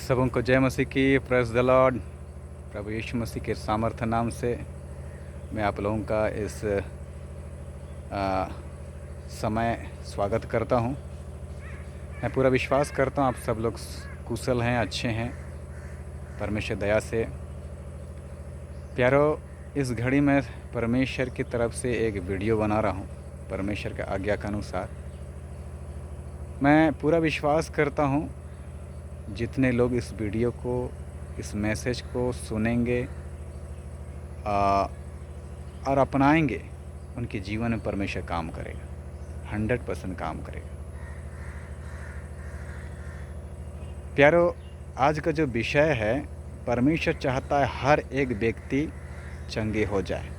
सबों को जय मसीह की। Praise the Lord. प्रभु यीशु मसीह के सामर्थ्य नाम से मैं आप लोगों का इस समय स्वागत करता हूं। मैं पूरा विश्वास करता हूं आप सब लोग कुशल हैं, अच्छे हैं, परमेश्वर दया से। प्यारो, इस घड़ी में परमेश्वर की तरफ से एक वीडियो बना रहा हूं, परमेश्वर के आज्ञा के अनुसार। मैं पूरा विश्वास करता हूं जितने लोग इस वीडियो को, इस मैसेज को सुनेंगे और अपनाएंगे, उनके जीवन में परमेश्वर काम करेगा, 100% काम करेगा। प्यारो, आज का जो विषय है, परमेश्वर चाहता है हर एक व्यक्ति चंगे हो जाए।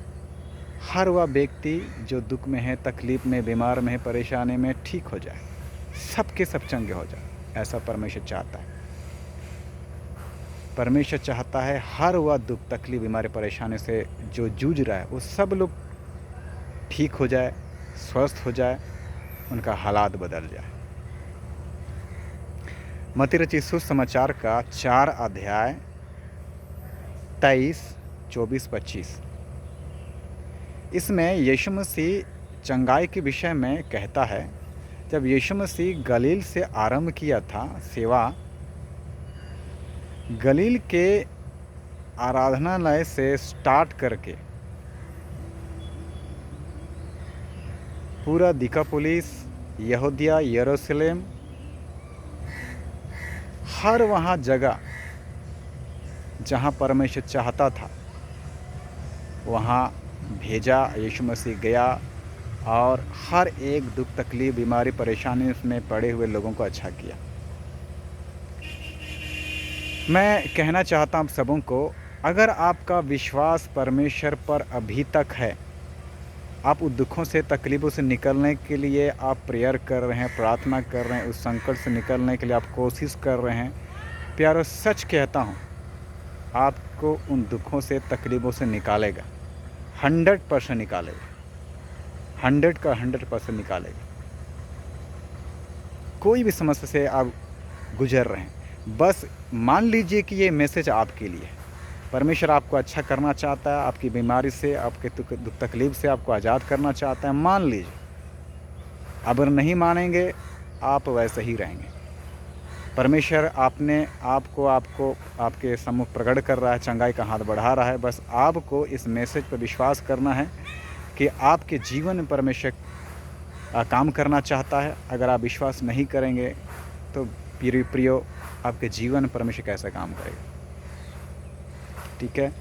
हर वह व्यक्ति जो दुख में है, तकलीफ़ में, बीमार में है, परेशानी में, ठीक हो जाए, सबके सब चंगे हो जाए, ऐसा परमेश्वर चाहता है। परमेश्वर चाहता है हर वह दुख, तकलीफ, बीमारी, परेशानी से जो जूझ रहा है वो सब लोग ठीक हो जाए, स्वस्थ हो जाए, उनका हालात बदल जाए। मत्ती रचित सुसमाचार का 4 अध्याय 23, 24, 25, इसमें यीशु मसीह चंगाई के विषय में कहता है। जब यीशु मसीह गलील से आरंभ किया था सेवा, गलील के आराधनालय से स्टार्ट करके पूरा दिकापुलिस, यहूदिया, यरूशलेम, हर वहाँ जगह जहाँ परमेश्वर चाहता था वहाँ भेजा। यीशु मसीह गया और हर एक दुख, तकलीफ, बीमारी, परेशानी में पड़े हुए लोगों को अच्छा किया। मैं कहना चाहता हूँ आप सबों को, अगर आपका विश्वास परमेश्वर पर अभी तक है, आप उस दुखों से, तकलीफ़ों से निकलने के लिए आप प्रेयर कर रहे हैं, प्रार्थना कर रहे हैं, उस संकट से निकलने के लिए आप कोशिश कर रहे हैं, प्यारो सच कहता हूँ आपको उन दुखों से, तकलीफ़ों से निकालेगा, 100% निकालेगा, 100 का 100% निकालेगा। कोई भी समस्या से आप गुजर रहे हैं, बस मान लीजिए कि ये मैसेज आपके लिए है। परमेश्वर आपको अच्छा करना चाहता है, आपकी बीमारी से, आपके दुख तकलीफ से आपको आज़ाद करना चाहता है, मान लीजिए। अगर नहीं मानेंगे आप वैसे ही रहेंगे। परमेश्वर आपने आपको आपके सम्मुख प्रकट कर रहा है, चंगाई का हाथ बढ़ा रहा है। बस आपको इस मैसेज पर विश्वास करना है कि आपके जीवन में परमेश्वर काम करना चाहता है। अगर आप विश्वास नहीं करेंगे तो प्रियो, आपके जीवन में परमेश्वर कैसा काम करेगा। ठीक है,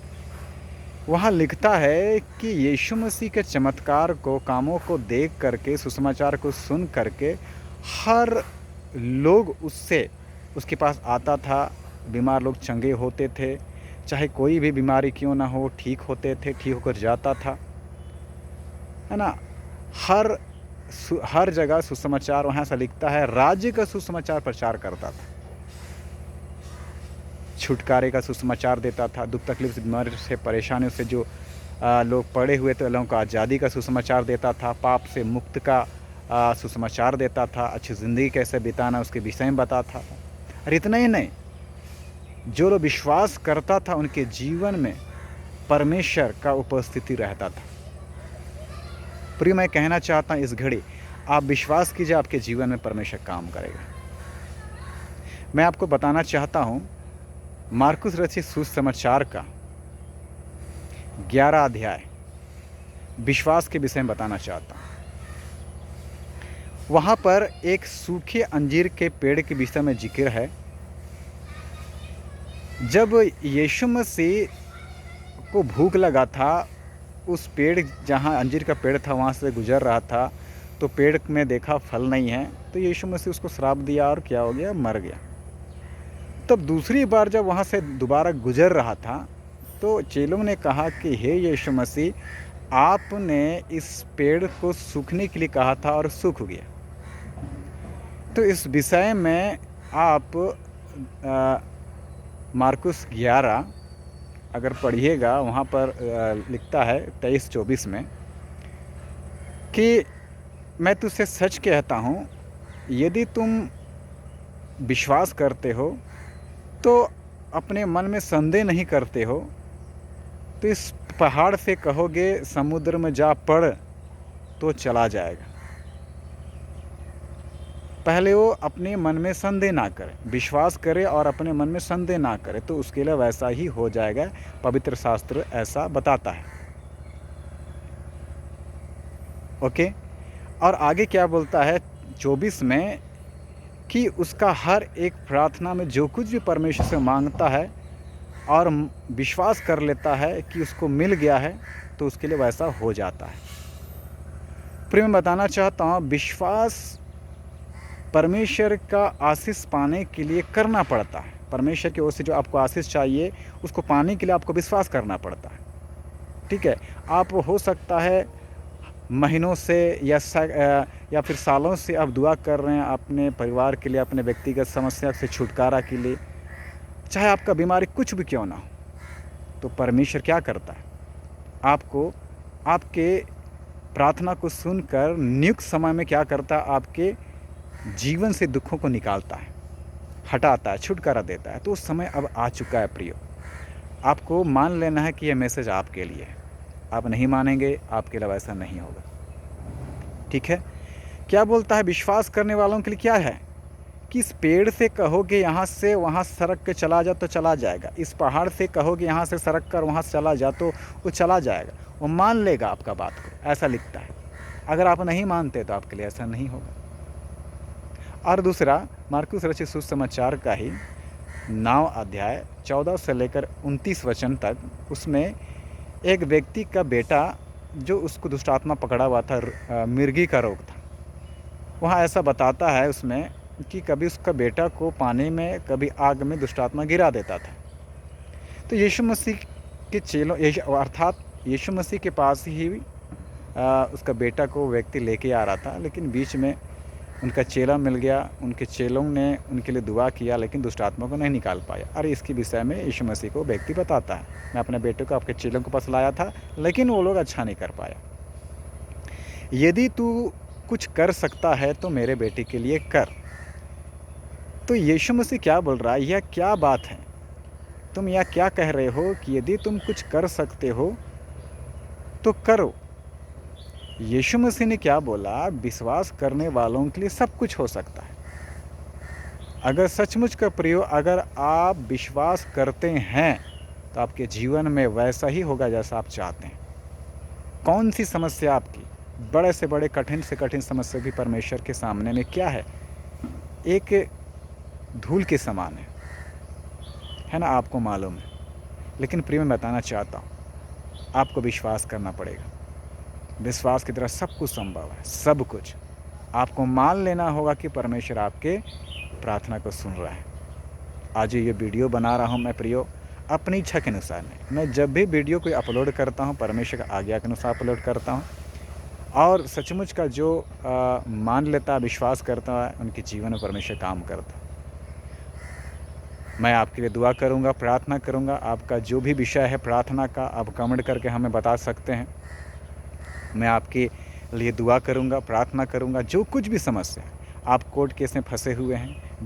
वहाँ लिखता है कि यीशु मसीह के चमत्कार को, कामों को देख करके, सुसमाचार को सुन करके हर लोग उसके पास आता था। बीमार लोग चंगे होते थे, चाहे कोई भी बीमारी क्यों ना हो, ठीक होते थे, ठीक होकर जाता था, है ना। हर जगह सुसमाचार, वहाँ से लिखता है, राज्य का सुसमाचार प्रचार करता था, छुटकारे का सुसमाचार देता था, दुख तकलीफ से, बीमारी से, परेशानियों से जो लोग पड़े हुए थे, लोगों को आज़ादी का सुसमाचार देता था, पाप से मुक्त का सुसमाचार देता था, अच्छी ज़िंदगी कैसे बिताना उसके विषय में बताता था। और इतना ही नहीं, जो लोग विश्वास करता था उनके जीवन में परमेश्वर का उपस्थिति रहता था। प्रिय, मैं कहना चाहता हूँ इस घड़ी आप विश्वास कीजिए, आपके जीवन में परमेश्वर काम करेगा। मैं आपको बताना चाहता हूँ मार्कुस रचित सुसमाचार का 11 अध्याय विश्वास के विषय में बताना चाहता हूँ। वहाँ पर एक सूखे अंजीर के पेड़ के विषय में जिक्र है। जब यीशु मसीह को भूख लगा था, उस पेड़, जहाँ अंजीर का पेड़ था, वहाँ से गुजर रहा था, तो पेड़ में देखा फल नहीं है, तो यीशु मसीह उसको श्राप दिया और क्या हो गया, मर गया। तब दूसरी बार जब वहाँ से दोबारा गुजर रहा था, तो चेलों ने कहा कि हे यीशु मसीह, आपने इस पेड़ को सूखने के लिए कहा था और सूख गया। तो इस विषय में आप मार्कुस 11 अगर पढ़िएगा, वहाँ पर लिखता है 23-24 में कि मैं तुझसे सच कहता हूँ, यदि तुम विश्वास करते हो तो अपने मन में संदेह नहीं करते हो तो इस पहाड़ से कहोगे समुद्र में जा पड़ तो चला जाएगा। पहले वो अपने मन में संदेह ना करे, विश्वास करे और अपने मन में संदेह ना करे, तो उसके लिए वैसा ही हो जाएगा। पवित्र शास्त्र ऐसा बताता है। ओके, और आगे क्या बोलता है 24 में कि उसका हर एक प्रार्थना में जो कुछ भी परमेश्वर से मांगता है और विश्वास कर लेता है कि उसको मिल गया है तो उसके लिए वैसा हो जाता है। फिर मैं बताना चाहता हूँ, विश्वास परमेश्वर का आशीष पाने के लिए करना पड़ता है। परमेश्वर की ओर से जो आपको आशीष चाहिए उसको पाने के लिए आपको विश्वास करना पड़ता है। ठीक है, आप हो सकता है महीनों से या फिर सालों से आप दुआ कर रहे हैं अपने परिवार के लिए, अपने व्यक्तिगत समस्या से छुटकारा के लिए, चाहे आपका बीमारी कुछ भी क्यों ना हो, तो परमेश्वर क्या करता है, आपको आपके प्रार्थना को सुनकर नियुक्त समय में क्या करता है, आपके जीवन से दुखों को निकालता है, हटाता है, छुटकारा देता है। तो उस समय अब आ चुका है प्रियो। आपको मान लेना है कि यह मैसेज आपके लिए है। आप नहीं मानेंगे, आपके लिए वैसा नहीं होगा। ठीक है, क्या बोलता है विश्वास करने वालों के लिए क्या है कि इस पेड़ से कहोगे यहाँ से वहाँ सड़क के चला जा तो चला जाएगा, इस पहाड़ से कहोगे यहाँ से सड़क कर वहाँ चला जा तो वो चला जाएगा, वो मान लेगा आपका बात को, ऐसा लिखता है। अगर आप नहीं मानते तो आपके लिए ऐसा नहीं होगा। और दूसरा, मार्कुस रचित सुसमाचार का ही 9 अध्याय 14 से लेकर 29 वचन तक, उसमें एक व्यक्ति का बेटा जो उसको दुष्ट आत्मा पकड़ा हुआ था, मिर्गी का रोग था, वहाँ ऐसा बताता है उसमें कि कभी उसका बेटा को पानी में कभी आग में दुष्ट आत्मा गिरा देता था। तो यीशु मसीह के चेलों अर्थात यीशु मसीह के पास ही उसका बेटा को व्यक्ति लेके आ रहा था, लेकिन बीच में उनका चेला मिल गया। उनके चेलों ने उनके लिए दुआ किया लेकिन दुष्ट आत्मा को नहीं निकाल पाया। अरे इसके विषय में यीशु मसीह को व्यक्ति बताता है, मैं अपने बेटे को आपके चेलों के पास लाया था लेकिन वो लोग अच्छा नहीं कर पाया। यदि तू कुछ कर सकता है तो मेरे बेटे के लिए कर। तो यीशु मसीह क्या बोल रहा है, यह क्या बात है, तुम यह क्या कह रहे हो कि यदि तुम कुछ कर सकते हो तो करो। यीशु मसीह ने क्या बोला, विश्वास करने वालों के लिए सब कुछ हो सकता है। अगर सचमुच का प्रियो, अगर आप विश्वास करते हैं तो आपके जीवन में वैसा ही होगा जैसा आप चाहते हैं। कौन सी समस्या आपकी, बड़े से बड़े कठिन से कठिन समस्या भी परमेश्वर के सामने में क्या है, एक धूल के समान है ना, आपको मालूम है। लेकिन प्रिय मैं बताना चाहता हूँ, आपको विश्वास करना पड़ेगा। विश्वास की तरह सब कुछ संभव है, सब कुछ। आपको मान लेना होगा कि परमेश्वर आपके प्रार्थना को सुन रहा है। आज ये वीडियो बना रहा हूँ मैं प्रियो अपनी इच्छा के अनुसार नहीं। मैं जब भी वीडियो कोई अपलोड करता हूँ परमेश्वर का आज्ञा के अनुसार अपलोड करता हूँ, और सचमुच का जो मान लेता, विश्वास करता है, उनके जीवन में परमेश्वर काम करता है। मैं आपके लिए दुआ करूंगा, प्रार्थना करूंगा। आपका जो भी विषय है प्रार्थना का, आप कमेंट करके हमें बता सकते हैं। मैं आपके लिए दुआ करूंगा, प्रार्थना करूंगा। जो कुछ भी समस्या, आप कोर्ट केस में फंसे हुए हैं,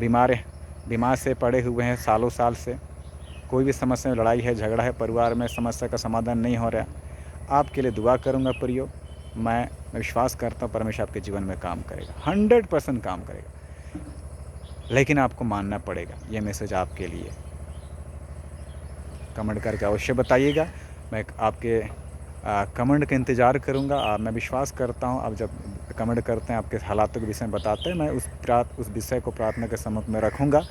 बीमार से पड़े हुए हैं सालों साल से, कोई भी समस्या में लड़ाई है, झगड़ा है, परिवार में समस्या का समाधान नहीं हो रहा, आपके लिए दुआ करूंगा प्रियो। मैं विश्वास करता हूँ परमेश्वर आपके जीवन में काम करेगा, 100% काम करेगा। लेकिन आपको मानना पड़ेगा। ये मैसेज आपके लिए। कमेंट करके अवश्य बताइएगा। मैं आपके कमेंट का इंतज़ार करूंगा। मैं विश्वास करता हूं आप जब कमेंट करते हैं, आपके हालातों के विषय में बताते हैं, मैं उस विषय को प्रार्थना के सम्मुख में रखूंगा।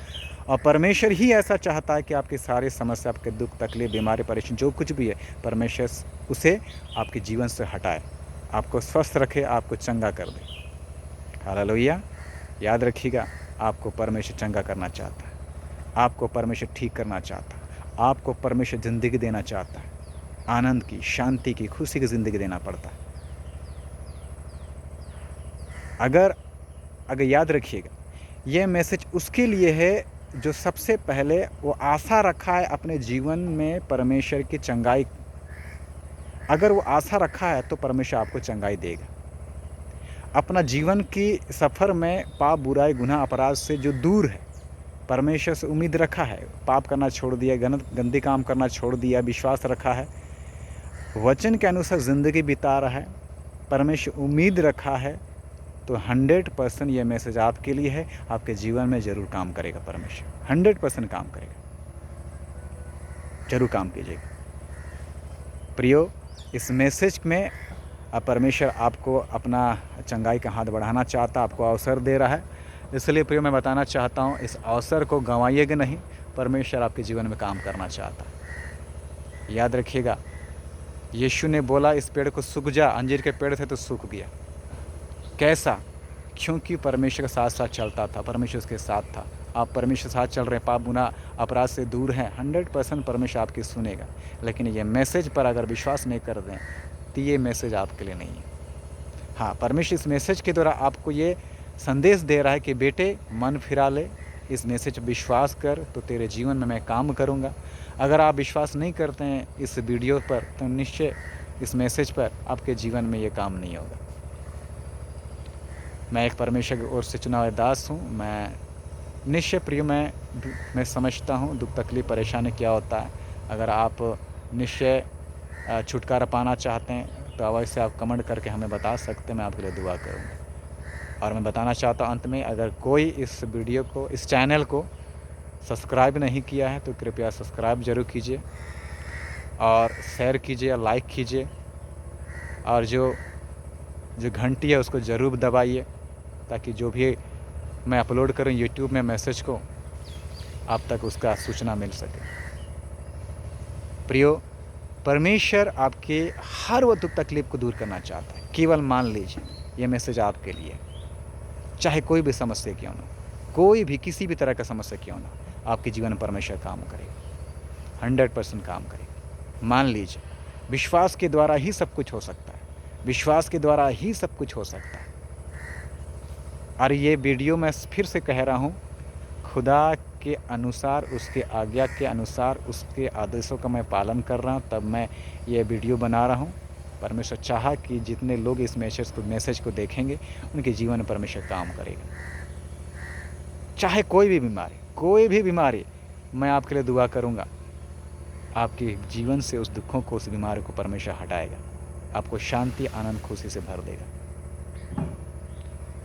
और परमेश्वर ही ऐसा चाहता है कि आपकी सारी समस्या, आपके दुख, तकलीफ, बीमारी, परेशानी जो कुछ भी है, परमेश्वर उसे आपके जीवन से हटाए, आपको स्वस्थ रखे, आपको चंगा कर दे। हालेलुया। याद रखिएगा, आपको परमेश्वर चंगा करना चाहता है, आपको परमेश्वर ठीक करना चाहता है, आपको परमेश्वर ज़िंदगी देना चाहता है, आनंद की, शांति की, खुशी की ज़िंदगी देना पड़ता है। अगर याद रखिएगा, ये मैसेज उसके लिए है जो सबसे पहले वो आशा रखा है अपने जीवन में परमेश्वर की चंगाई। अगर वो आशा रखा है तो परमेश्वर आपको चंगाई देगा। अपना जीवन की सफ़र में पाप, बुराई, गुनाह, अपराध से जो दूर है, परमेश्वर से उम्मीद रखा है, पाप करना छोड़ दिया, गंदे काम करना छोड़ दिया, विश्वास रखा है, वचन के अनुसार ज़िंदगी बिता रहा है, परमेश्वर उम्मीद रखा है, तो 100% ये मैसेज आपके लिए है। आपके जीवन में ज़रूर काम करेगा परमेश्वर, 100% काम करेगा, ज़रूर काम कीजिएगा। प्रियो, इस मैसेज में परमेश्वर आपको अपना चंगाई का हाथ बढ़ाना चाहता, आपको अवसर दे रहा है। इसलिए प्रियो, मैं बताना चाहता हूँ, इस अवसर को गंवाइएगा नहीं। परमेश्वर आपके जीवन में काम करना चाहता है। याद रखिएगा, यीशु ने बोला इस पेड़ को सूख जा, अंजीर के पेड़ थे तो सूख गया। कैसा? क्योंकि परमेश्वर के साथ साथ चलता था, परमेश्वर उसके साथ था। आप परमेश्वर के साथ चल रहे हैं, पाप गुनाह अपराध से दूर हैं, 100% परमेश्वर आपकी सुनेगा। लेकिन ये मैसेज पर अगर विश्वास नहीं कर दें तो ये मैसेज आपके लिए नहीं है। हाँ, परमेश्वर इस मैसेज के द्वारा आपको ये संदेश दे रहा है कि बेटे मन फिरा ले, इस मैसेज पर विश्वास कर तो तेरे जीवन में मैं काम करूँगा। अगर आप विश्वास नहीं करते हैं इस वीडियो पर तो निश्चय इस मैसेज पर आपके जीवन में ये काम नहीं होगा। मैं एक परमेश्वर की ओर से चुना हुआ दास हूँ। मैं निश्चय प्रिय, मैं समझता हूँ दुख तकलीफ परेशानी क्या होता है। अगर आप निश्चय छुटकारा पाना चाहते हैं तो अवश्य आप कमेंट करके हमें बता सकते हैं, मैं आपके लिए दुआ करूँगा। और मैं बताना चाहता हूँ अंत में, अगर कोई इस वीडियो को, इस चैनल को सब्सक्राइब नहीं किया है तो कृपया सब्सक्राइब ज़रूर कीजिए और शेयर कीजिए, लाइक कीजिए, और जो घंटी है उसको ज़रूर दबाइए, ताकि जो भी मैं अपलोड करूँ यूट्यूब में मैसेज को, आप तक उसका सूचना मिल सके। प्रियो, परमेश्वर आपके हर वो दुख तकलीफ को दूर करना चाहता है। केवल मान लीजिए ये मैसेज आपके लिए, चाहे कोई भी समस्या क्यों ना, कोई भी किसी भी तरह का समस्या क्यों ना, आपके जीवन में परमेश्वर काम करेगा, 100% काम करेगा। मान लीजिए, विश्वास के द्वारा ही सब कुछ हो सकता है, विश्वास के द्वारा ही सब कुछ हो सकता है। और ये वीडियो मैं फिर से कह रहा हूँ, खुदा के अनुसार, उसके आज्ञा के अनुसार, उसके आदेशों का मैं पालन कर रहा हूँ, तब मैं ये वीडियो बना रहा हूँ। परमेश्वर चाहा कि जितने लोग इस मैसेज को देखेंगे उनके जीवन में परमेश्वर काम करेगा। चाहे कोई भी बीमारी, मैं आपके लिए दुआ करूँगा, आपके जीवन से उस दुखों को, उस बीमारी को परमेश्वर हटाएगा, आपको शांति, आनंद, खुशी से भर देगा।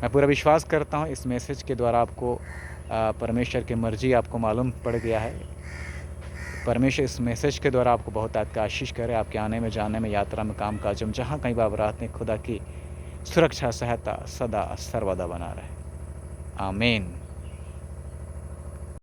मैं पूरा विश्वास करता हूँ इस मैसेज के द्वारा आपको परमेश्वर की मर्जी आपको मालूम पड़ गया है। परमेश्वर इस मैसेज के द्वारा आपको बहुत आशीष करे, आपके आने में, जाने में, यात्रा में, काम काज में, जहाँ कहीं भी आप रहते हैं, खुदा की सुरक्षा, सहायता सदा सर्वदा बना रहे। आमीन।